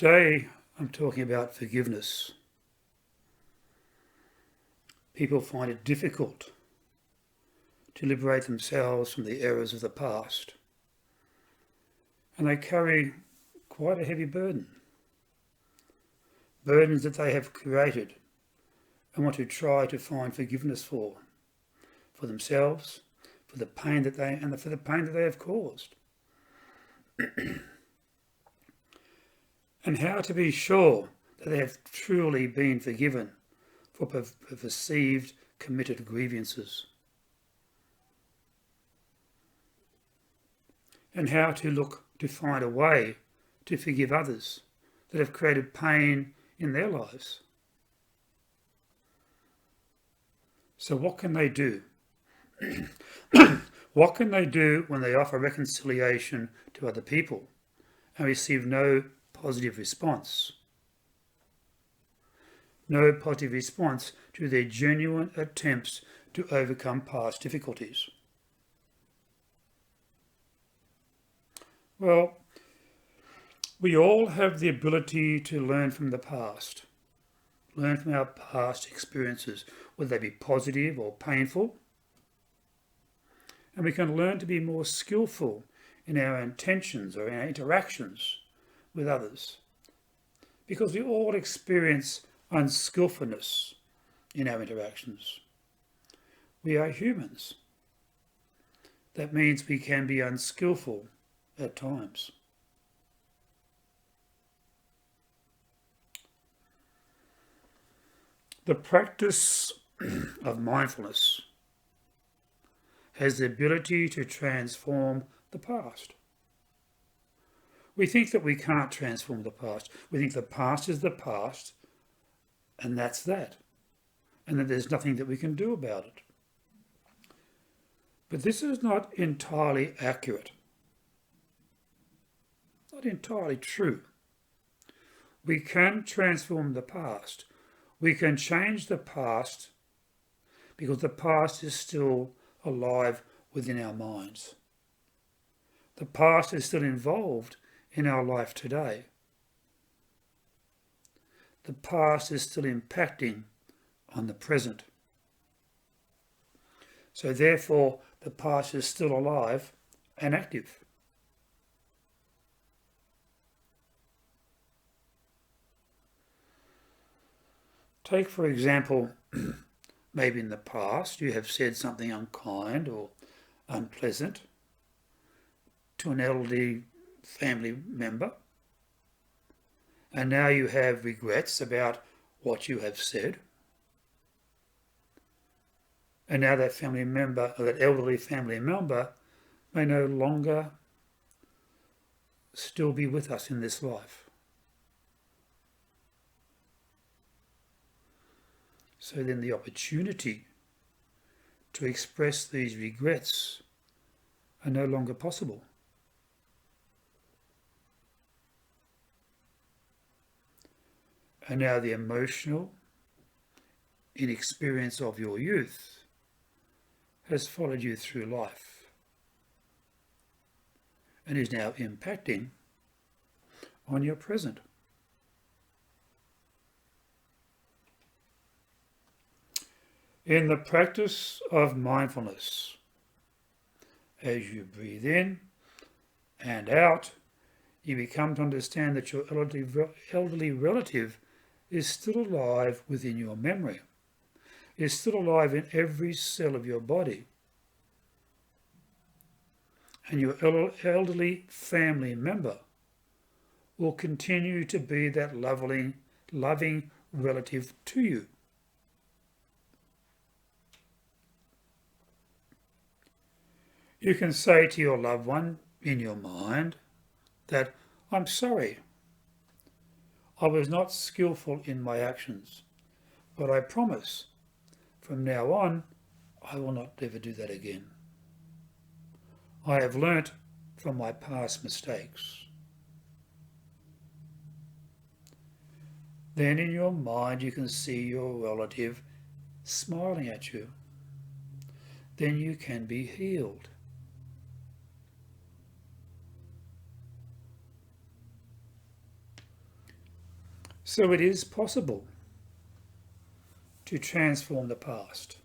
Today I'm talking about forgiveness. People find it difficult to liberate themselves from the errors of the past, and they carry quite a heavy burden. Burdens that they have created and want to try to find forgiveness for themselves, for the pain that they have caused. And how to be sure that they have truly been forgiven for perceived committed grievances. And how to look to find a way to forgive others that have created pain in their lives. So what can they do? What can they do when they offer reconciliation to other people and receive no positive response? No positive response to their genuine attempts to overcome past difficulties. Well, we all have the ability to learn from the past, learn from our past experiences, whether they be positive or painful. And we can learn to be more skillful in our intentions or in our interactions with others, because we all experience unskillfulness in our interactions. We are humans. That means we can be unskillful at times. The practice of mindfulness has the ability to transform the past. We think that we can't transform the past. We think the past is the past, and that's that, and that there's nothing that we can do about it. But this is not entirely accurate, not entirely true. We can transform the past. We can change the past because the past is still alive within our minds. The past is still involved in our life today. The past is still impacting on the present. So therefore, the past is still alive and active. Take, for example, maybe in the past you have said something unkind or unpleasant to an elderly family member, and now you have regrets about what you have said, and now that family member, or that elderly family member, may no longer still be with us in this life. So then the opportunity to express these regrets are no longer possible. And now the emotional inexperience of your youth has followed you through life and is now impacting on your present. In the practice of mindfulness, as you breathe in and out, you become to understand that your elderly relative is still alive within your memory, is still alive in every cell of your body. And your elderly family member will continue to be that loving relative to you. You can say to your loved one in your mind that, I'm sorry, I was not skillful in my actions, but I promise from now on I will not ever do that again. I have learnt from my past mistakes. Then in your mind you can see your relative smiling at you. Then you can be healed. So it is possible to transform the past.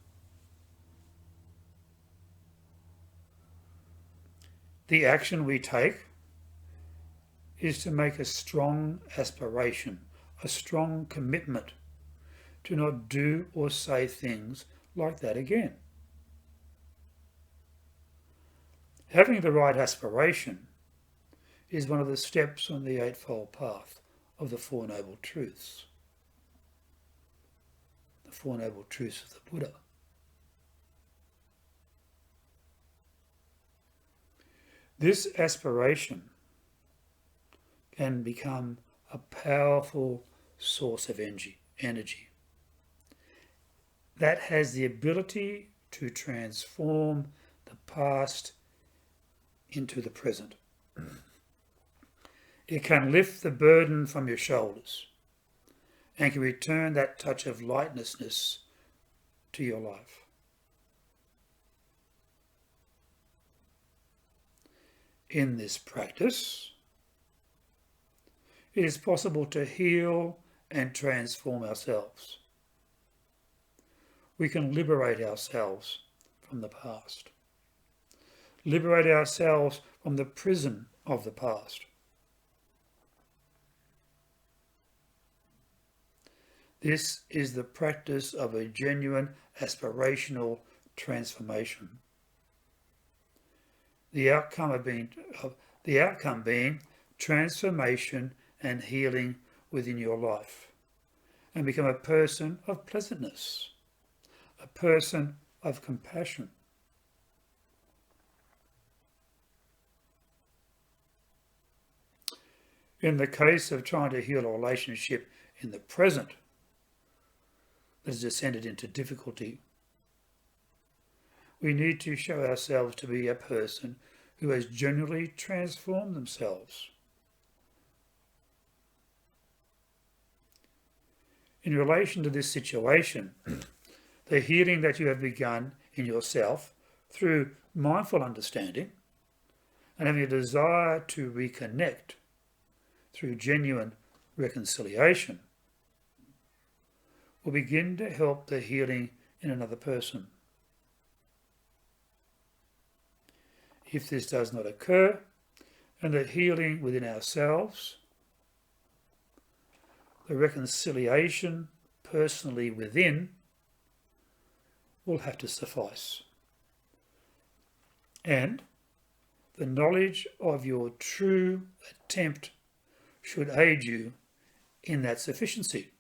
The action we take is to make a strong aspiration, a strong commitment to not do or say things like that again. Having the right aspiration is one of the steps on the Eightfold Path of the Four Noble Truths. The Four Noble Truths of the Buddha. This aspiration can become a powerful source of energy that has the ability to transform the past into the present. It can lift the burden from your shoulders and can return that touch of lightness to your life. In this practice, it is possible to heal and transform ourselves. We can liberate ourselves from the past. Liberate ourselves from the prison of the past. This is the practice of a genuine aspirational transformation. The outcome being transformation and healing within your life, and become a person of pleasantness, a person of compassion. In the case of trying to heal a relationship in the present that has descended into difficulty, we need to show ourselves to be a person who has genuinely transformed themselves. In relation to this situation, the healing that you have begun in yourself through mindful understanding and having a desire to reconnect through genuine reconciliation will begin to help the healing in another person. If this does not occur, and the healing within ourselves, the reconciliation personally within will have to suffice. And the knowledge of your true attempt should aid you in that sufficiency.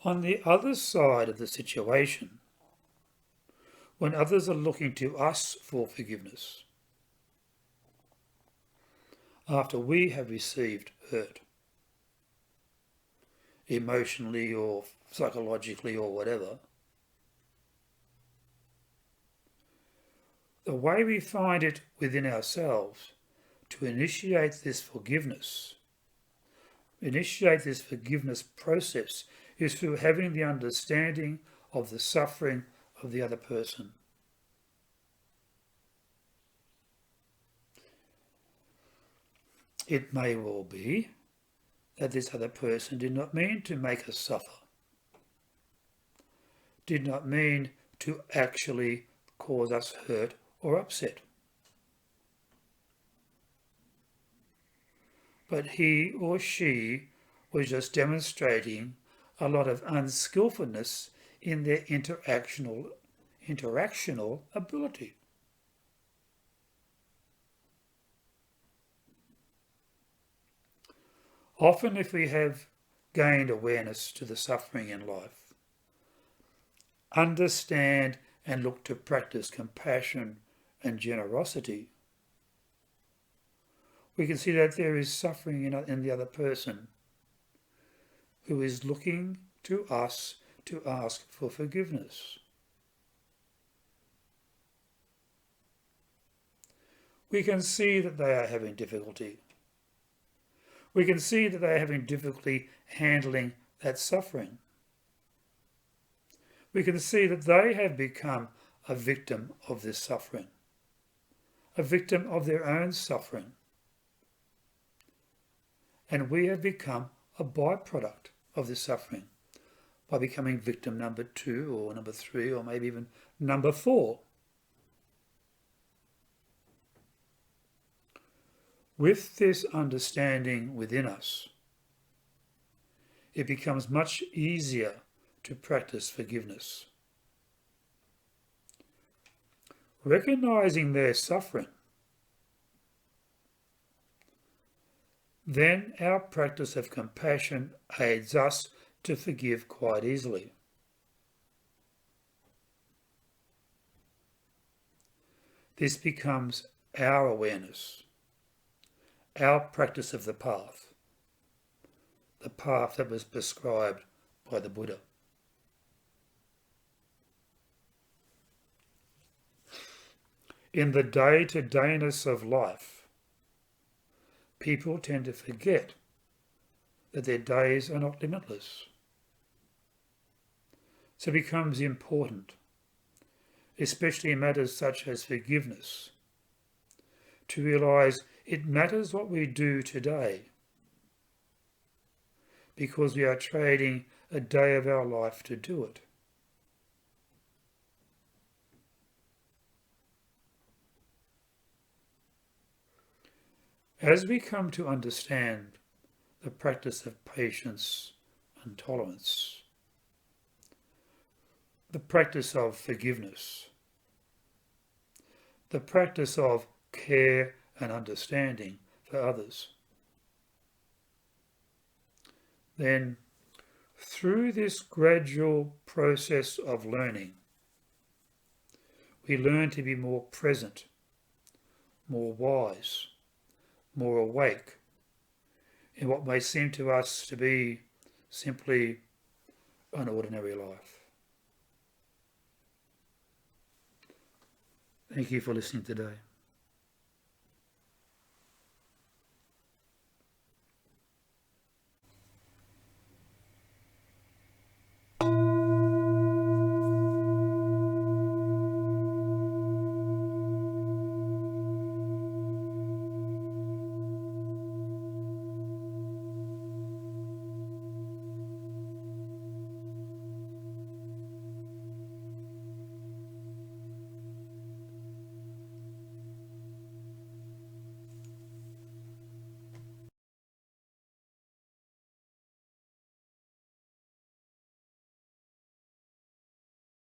On the other side of the situation, when others are looking to us for forgiveness, after we have received hurt, emotionally or psychologically or whatever, the way we find it within ourselves to initiate this forgiveness process is through having the understanding of the suffering of the other person. It may well be that this other person did not mean to make us suffer, did not mean to actually cause us hurt or upset. But he or she was just demonstrating a lot of unskillfulness in their interactional ability. Often, if we have gained awareness to the suffering in life, understand and look to practice compassion and generosity, we can see that there is suffering in the other person who is looking to us to ask for forgiveness. We can see that they are having difficulty. We can see that they are having difficulty handling that suffering. We can see that they have become a victim of this suffering, a victim of their own suffering. and we have become a byproduct of this suffering by becoming victim number 2 or number 3 or maybe even number 4. With this understanding within us, it becomes much easier to practice forgiveness. Recognizing their suffering, then our practice of compassion aids us to forgive quite easily. This becomes our awareness, our practice of the path that was prescribed by the Buddha. In the day-to-dayness of life, people tend to forget that their days are not limitless. So it becomes important, especially in matters such as forgiveness, to realise it matters what we do today, because we are trading a day of our life to do it. As we come to understand the practice of patience and tolerance, the practice of forgiveness, the practice of care and understanding for others, then through this gradual process of learning, we learn to be more present, more wise, more awake in what may seem to us to be simply an ordinary life. Thank you for listening today.